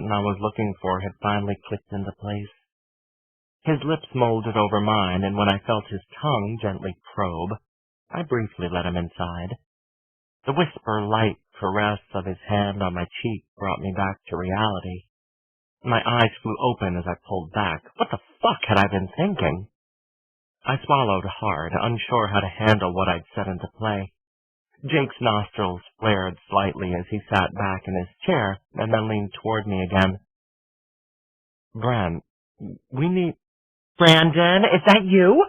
button I was looking for had finally clicked into place. His lips molded over mine, and when I felt his tongue gently probe, I briefly let him inside. The whisper-light caress of his hand on my cheek brought me back to reality. My eyes flew open as I pulled back. What the fuck had I been thinking? I swallowed hard, unsure how to handle what I'd set into play. Jake's nostrils flared slightly as he sat back in his chair and then leaned toward me again. we need... Brandon, is that you?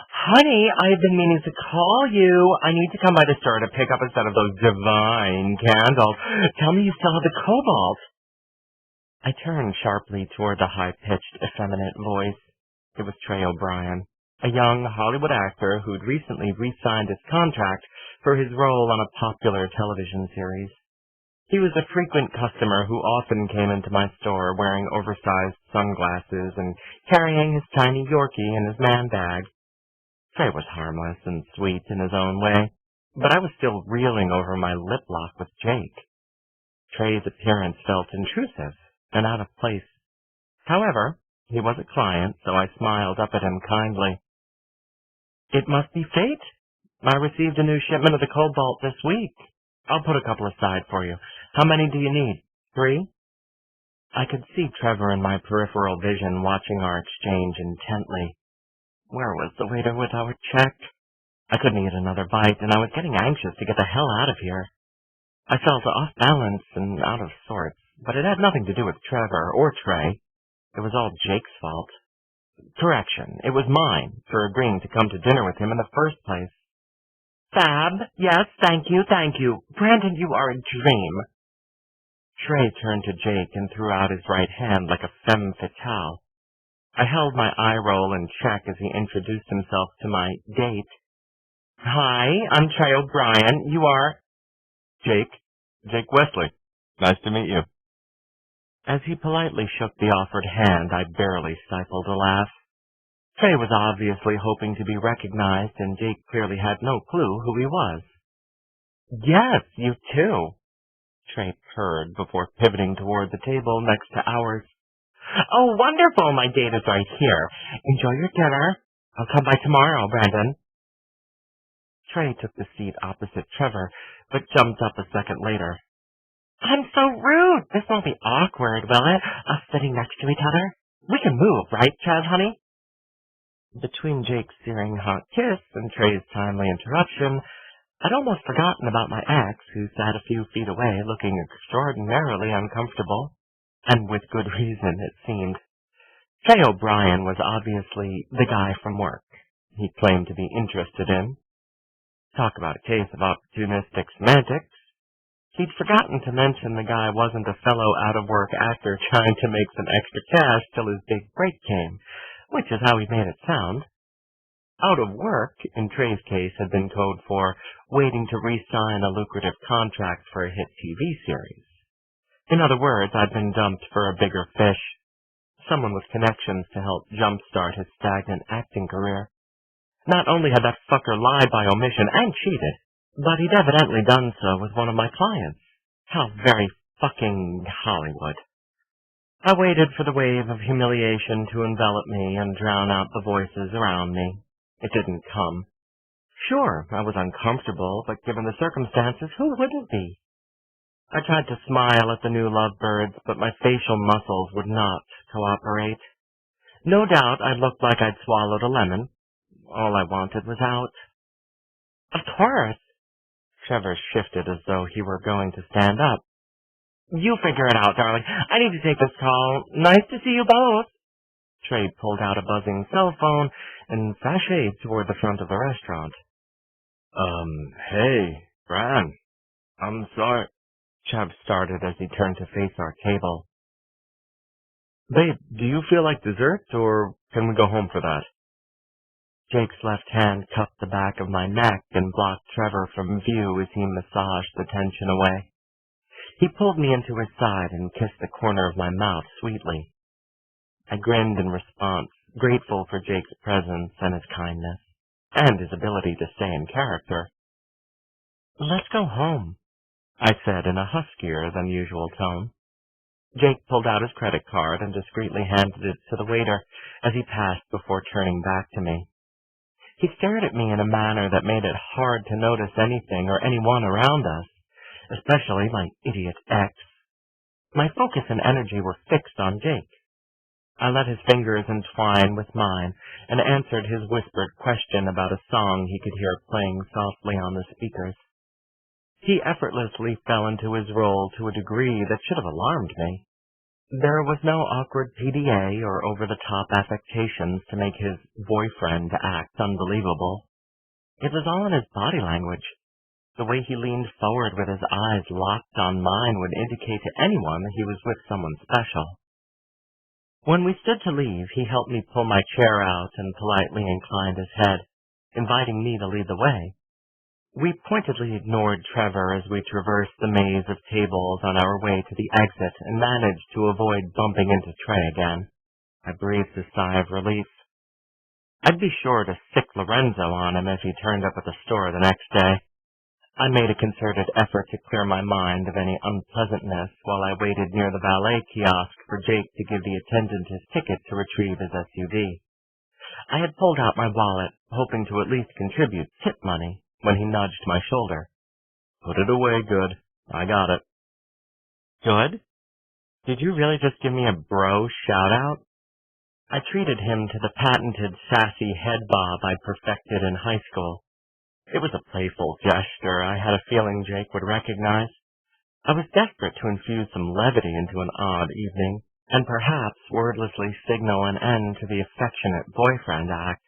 Honey, I've been meaning to call you. I need to come by the store to pick up a set of those divine candles. Tell me you still have the cobalt. I turned sharply toward the high-pitched, effeminate voice. It was Trey O'Brien, a young Hollywood actor who'd recently re-signed his contract for his role on a popular television series. He was a frequent customer who often came into my store wearing oversized sunglasses and carrying his tiny Yorkie in his man bag. Trey was harmless and sweet in his own way, but I was still reeling over my lip lock with Jake. Trey's appearance felt intrusive and out of place. However, he was a client, so I smiled up at him kindly. It must be fate. I received a new shipment of the cobalt this week. I'll put a couple aside for you. How many do you need? 3? I could see Trevor in my peripheral vision watching our exchange intently. Where was the waiter with our check? I couldn't eat another bite, and I was getting anxious to get the hell out of here. I felt off balance and out of sorts, but it had nothing to do with Trevor or Trey. It was all Jake's fault. Correction, it was mine for agreeing to come to dinner with him in the first place. Fab, yes, thank you. Brandon, you are a dream. Trey turned to Jake and threw out his right hand like a femme fatale. I held my eye roll in check as he introduced himself to my date. Hi, I'm Trey O'Brien. You are... Jake Wesley. Nice to meet you. As he politely shook the offered hand, I barely stifled a laugh. Trey was obviously hoping to be recognized, and Jake clearly had no clue who he was. Yes, you too, Trey purred before pivoting toward the table next to ours. Oh, wonderful, my date is right here. Enjoy your dinner. I'll come by tomorrow, Brandon. Trey took the seat opposite Trevor, but jumped up a second later. I'm so rude. This won't be awkward, will it? Us sitting next to each other? We can move, right, Trev, honey? Between Jake's searing hot kiss and Trey's timely interruption, I'd almost forgotten about my ex, who sat a few feet away looking extraordinarily uncomfortable. And with good reason, it seemed. Trey O'Brien was obviously the guy from work he claimed to be interested in. Talk about a case of opportunistic semantics. He'd forgotten to mention the guy wasn't a fellow out-of-work actor trying to make some extra cash till his big break came, which is how he made it sound. Out of work, in Trey's case, had been code for waiting to re-sign a lucrative contract for a hit TV series. In other words, I'd been dumped for a bigger fish, someone with connections to help jumpstart his stagnant acting career. Not only had that fucker lied by omission and cheated, but he'd evidently done so with one of my clients. How very fucking Hollywood. I waited for the wave of humiliation to envelop me and drown out the voices around me. It didn't come. Sure, I was uncomfortable, but given the circumstances, who wouldn't be? I tried to smile at the new lovebirds, but my facial muscles would not cooperate. No doubt I looked like I'd swallowed a lemon. All I wanted was out. Of course. Trevor shifted as though he were going to stand up. You figure it out, darling. I need to take this call. Nice to see you both. Trey pulled out a buzzing cell phone and sashayed toward the front of the restaurant. Hey, Bran. I'm sorry. Chubb started as he turned to face our table. Babe, do you feel like dessert, or can we go home for that? Jake's left hand cupped the back of my neck and blocked Trevor from view as he massaged the tension away. He pulled me into his side and kissed the corner of my mouth sweetly. I grinned in response, grateful for Jake's presence and his kindness, and his ability to stay in character. Let's go home, I said in a huskier than usual tone. Jake pulled out his credit card and discreetly handed it to the waiter as he passed before turning back to me. He stared at me in a manner that made it hard to notice anything or anyone around us, especially my idiot ex. My focus and energy were fixed on Jake. I let his fingers entwine with mine and answered his whispered question about a song he could hear playing softly on the speakers. He effortlessly fell into his role to a degree that should have alarmed me. There was no awkward PDA or over-the-top affectations to make his boyfriend act unbelievable. It was all in his body language. The way he leaned forward with his eyes locked on mine would indicate to anyone that he was with someone special. When we stood to leave, he helped me pull my chair out and politely inclined his head, inviting me to lead the way. We pointedly ignored Trevor as we traversed the maze of tables on our way to the exit and managed to avoid bumping into Trey again. I breathed a sigh of relief. I'd be sure to sick Lorenzo on him if he turned up at the store the next day. I made a concerted effort to clear my mind of any unpleasantness while I waited near the valet kiosk for Jake to give the attendant his ticket to retrieve his SUV. I had pulled out my wallet, hoping to at least contribute tip money, when he nudged my shoulder. "Put it away, good. I got it." "Good? Did you really just give me a bro shout-out?" I treated him to the patented sassy head bob I perfected in high school. It was a playful gesture I had a feeling Jake would recognize. I was desperate to infuse some levity into an odd evening, and perhaps wordlessly signal an end to the affectionate boyfriend act.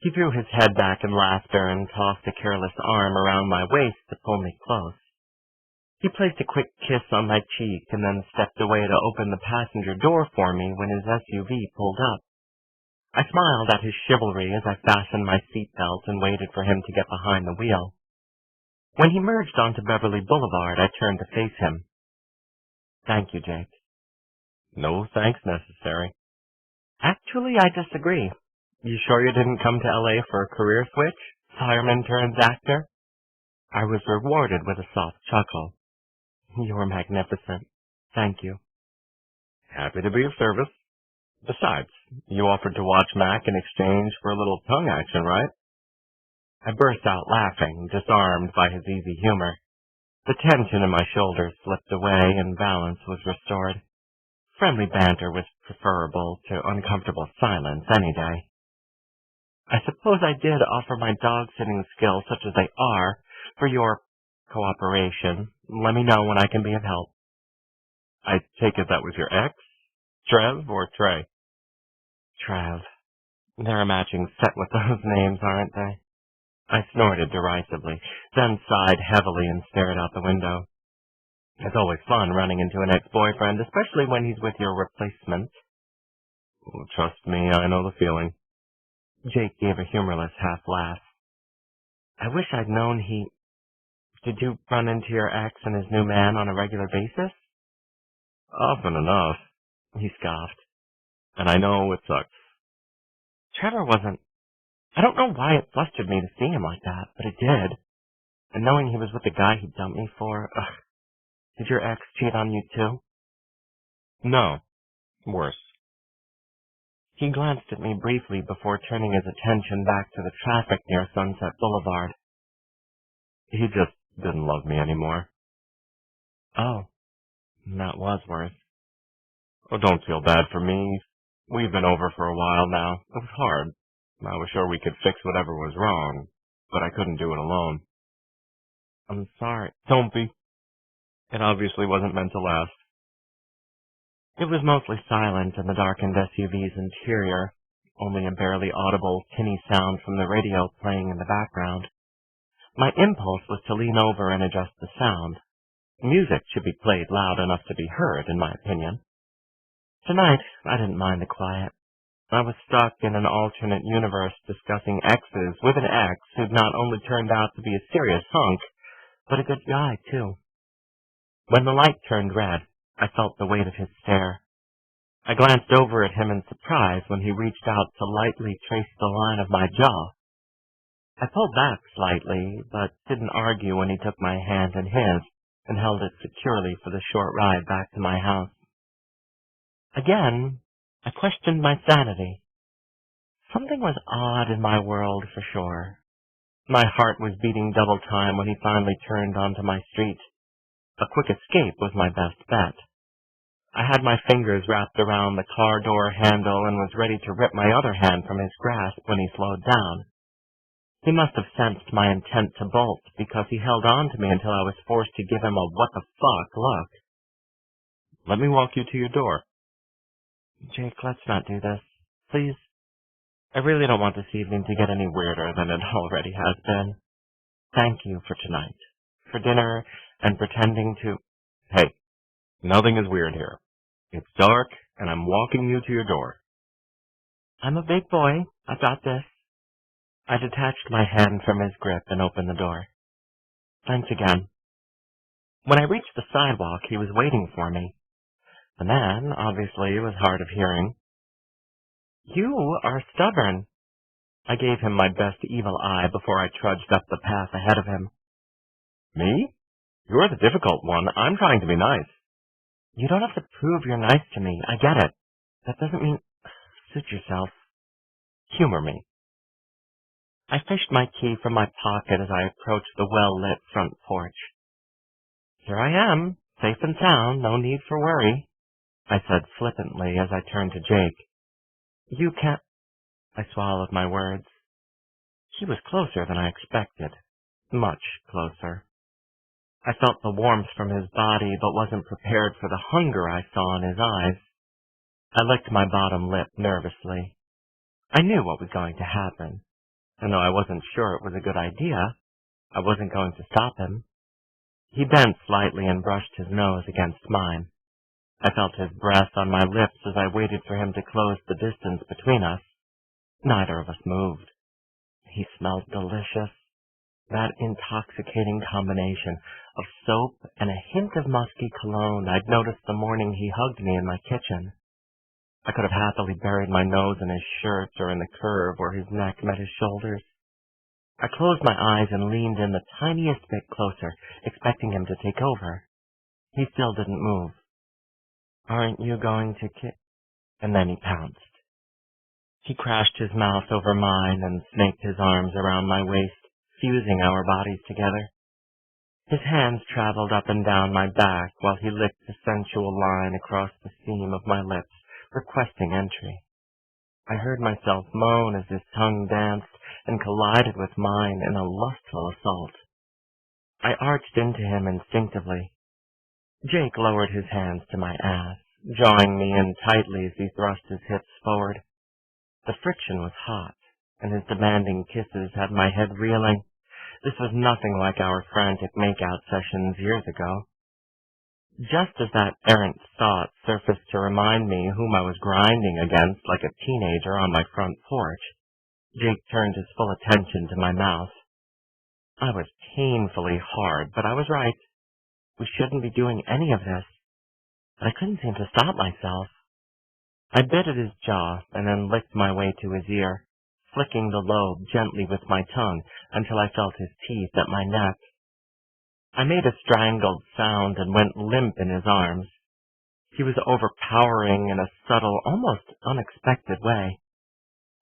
He threw his head back in laughter and tossed a careless arm around my waist to pull me close. He placed a quick kiss on my cheek and then stepped away to open the passenger door for me when his SUV pulled up. I smiled at his chivalry as I fastened my seatbelt and waited for him to get behind the wheel. When he merged onto Beverly Boulevard, I turned to face him. "Thank you, Jake." "No thanks necessary." "Actually, I disagree. You sure you didn't come to LA for a career switch? Fireman turns actor?" I was rewarded with a soft chuckle. "You're magnificent. Thank you." "Happy to be of service. Besides, you offered to watch Mac in exchange for a little tongue action, right?" I burst out laughing, disarmed by his easy humor. The tension in my shoulders slipped away and balance was restored. Friendly banter was preferable to uncomfortable silence any day. "I suppose I did offer my dog-sitting skills, such as they are, for your cooperation. Let me know when I can be of help." "I take it that was your ex? Trev or Trey?" "Trev. They're a matching set with those names, aren't they?" I snorted derisively, then sighed heavily and stared out the window. It's always fun running into an ex-boyfriend, especially when he's with your replacement. "Well, trust me, I know the feeling." Jake gave a humorless half-laugh. "I wish I'd known he... Did you run into your ex and his new man on a regular basis?" "Often enough," he scoffed. "And I know it sucks." Trevor wasn't... I don't know why it flustered me to see him like that, but it did. And knowing he was with the guy he dumped me for... Ugh. Did your ex cheat on you too?" "No. Worse." He glanced at me briefly before turning his attention back to the traffic near Sunset Boulevard. "He just didn't love me anymore." "Oh, that was worse." "Oh, don't feel bad for me. We've been over for a while now. It was hard. I was sure we could fix whatever was wrong, but I couldn't do it alone." "I'm sorry." "Don't be. It obviously wasn't meant to last." It was mostly silent in the darkened SUV's interior, only a barely audible, tinny sound from the radio playing in the background. My impulse was to lean over and adjust the sound. Music should be played loud enough to be heard, in my opinion. Tonight, I didn't mind the quiet. I was stuck in an alternate universe discussing exes with an ex who'd not only turned out to be a serious hunk, but a good guy, too. When the light turned red, I felt the weight of his stare. I glanced over at him in surprise when he reached out to lightly trace the line of my jaw. I pulled back slightly, but didn't argue when he took my hand in his and held it securely for the short ride back to my house. Again, I questioned my sanity. Something was odd in my world for sure. My heart was beating double time when he finally turned onto my street. A quick escape was my best bet. I had my fingers wrapped around the car door handle and was ready to rip my other hand from his grasp when he slowed down. He must have sensed my intent to bolt because he held on to me until I was forced to give him a what-the-fuck look. Let me walk you to your door. Jake, let's not do this. Please. I really don't want this evening to get any weirder than it already has been. Thank you for tonight, for dinner, and pretending to... Hey, nothing is weird here. It's dark, and I'm walking you to your door. I'm a big boy. I've got this. I detached my hand from his grip and opened the door. Thanks again. When I reached the sidewalk, he was waiting for me. The man, obviously, was hard of hearing. You are stubborn. I gave him my best evil eye before I trudged up the path ahead of him. Me? You're the difficult one. I'm trying to be nice. You don't have to prove you're nice to me. I get it. That doesn't mean... Suit yourself. Humor me. I fished my key from my pocket as I approached the well-lit front porch. Here I am, safe and sound, no need for worry, I said flippantly as I turned to Jake. You can't... I swallowed my words. He was closer than I expected. Much closer. I felt the warmth from his body, but wasn't prepared for the hunger I saw in his eyes. I licked my bottom lip nervously. I knew what was going to happen, and though I wasn't sure it was a good idea, I wasn't going to stop him. He bent slightly and brushed his nose against mine. I felt his breath on my lips as I waited for him to close the distance between us. Neither of us moved. He smelled delicious. That intoxicating combination of soap and a hint of musky cologne I'd noticed the morning he hugged me in my kitchen. I could have happily buried my nose in his shirt or in the curve where his neck met his shoulders. I closed my eyes and leaned in the tiniest bit closer, expecting him to take over. He still didn't move. Aren't you going to And then he pounced. He crashed his mouth over mine and snaked his arms around my waist, fusing our bodies together. His hands traveled up and down my back while he licked the sensual line across the seam of my lips, requesting entry. I heard myself moan as his tongue danced and collided with mine in a lustful assault. I arched into him instinctively. Jake lowered his hands to my ass, drawing me in tightly as he thrust his hips forward. The friction was hot, and his demanding kisses had my head reeling. This was nothing like our frantic make-out sessions years ago. Just as that errant thought surfaced to remind me whom I was grinding against like a teenager on my front porch, Jake turned his full attention to my mouth. I was painfully hard, but I was right. We shouldn't be doing any of this. But I couldn't seem to stop myself. I bit at his jaw and then licked my way to his ear, flicking the lobe gently with my tongue until I felt his teeth at my neck. I made a strangled sound and went limp in his arms. He was overpowering in a subtle, almost unexpected way.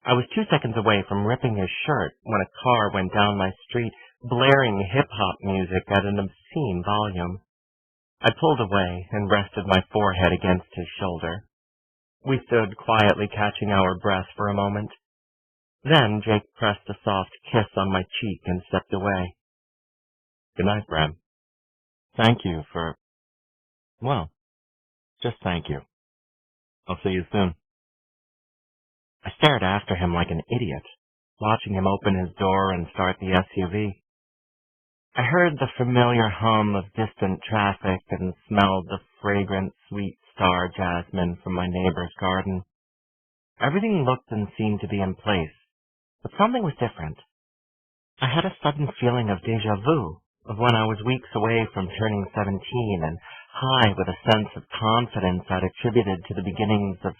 I was 2 seconds away from ripping his shirt when a car went down my street, blaring hip-hop music at an obscene volume. I pulled away and rested my forehead against his shoulder. We stood quietly catching our breath for a moment. Then Jake pressed a soft kiss on my cheek and stepped away. Good night, Bram. Thank you for... Well, just thank you. I'll see you soon. I stared after him like an idiot, watching him open his door and start the SUV. I heard the familiar hum of distant traffic and smelled the fragrant, sweet star jasmine from my neighbor's garden. Everything looked and seemed to be in place, but something was different. I had a sudden feeling of déjà vu, of when I was weeks away from turning 17 and high with a sense of confidence I'd attributed to the beginnings of